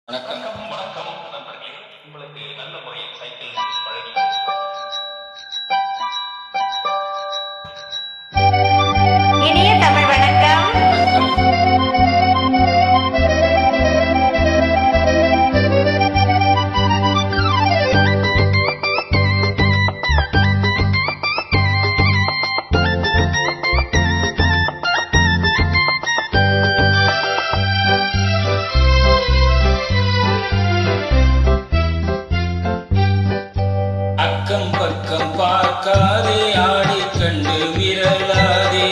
வணக்கம். வணக்கம் நண்பர்களே. உங்களுக்கு நல்ல முறையில் சைக்கிள் பழகி இனிய தமிழ் வணக்கம். அக்கம் பக்கம் பார்க்காதே, ஆடி கண்டு விரலாதே.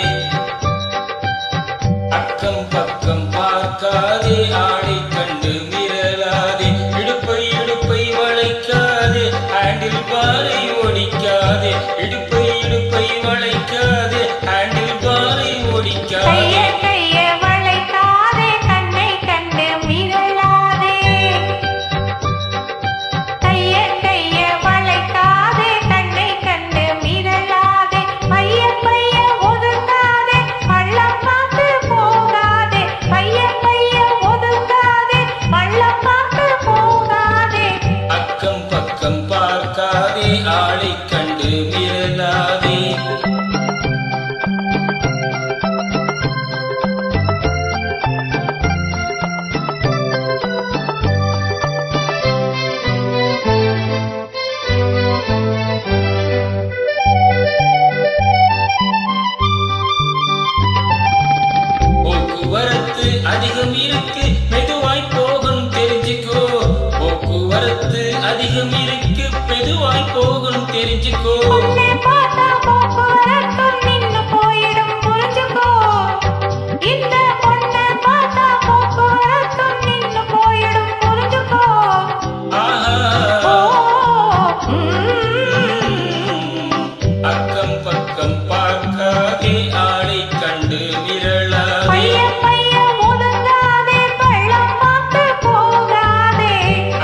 அக்கம் பக்கம் பார்க்காதே, ஆடி கண்டு விரலாதே. இடுப்பை வளைக்காதே, ஹேண்டில் பாரை ஒடிக்காதே. இடுப்பை வளைக்காதே, ஹேண்டில் பாரை ஒடிக்காதே. பார்க்காதே, ஆளை கண்டு விரலாதே. போக்குவரத்து அதிகம் இருக்கு, மெதுவாய் போகணும் தெரிஞ்சுக்கோ. போக்குவரத்து அதிகம் இருக்கு, மெதுவாய் போகணும் தெரிஞ்சுக்கோ. அக்கம் பக்கம் பார்க்காதே, ஆளை கண்டு விரலாதே.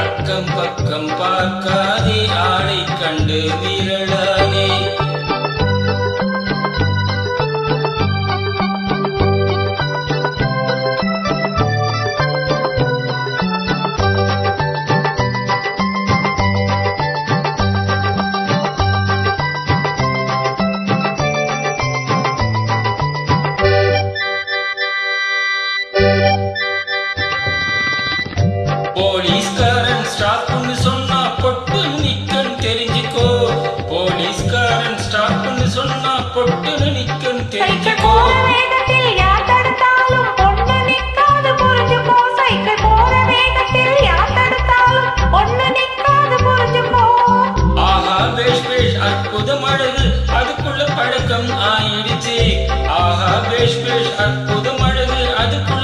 அக்கம் பக்கம் பார்க்காதே, ஆளை கண்டு விரலாதே. போலீஸ்காரன் ஸ்டாப்னு சொன்னா பொட்டு நிக்கன் தெரிஞ்சுக்கோ. போலீஸ்காரன் ஸ்டாப்னு சொன்னா பொட்டு நிக்கன் தெரிஞ்சுக்கோ. ஆஹா பேஷ் அற்புதம் அழகு, அதுக்குள்ள பழக்கம் ஆயிடுச்சு. ஆஹா பேஷ் அற்புதம் அழகு, அதுக்குள்ள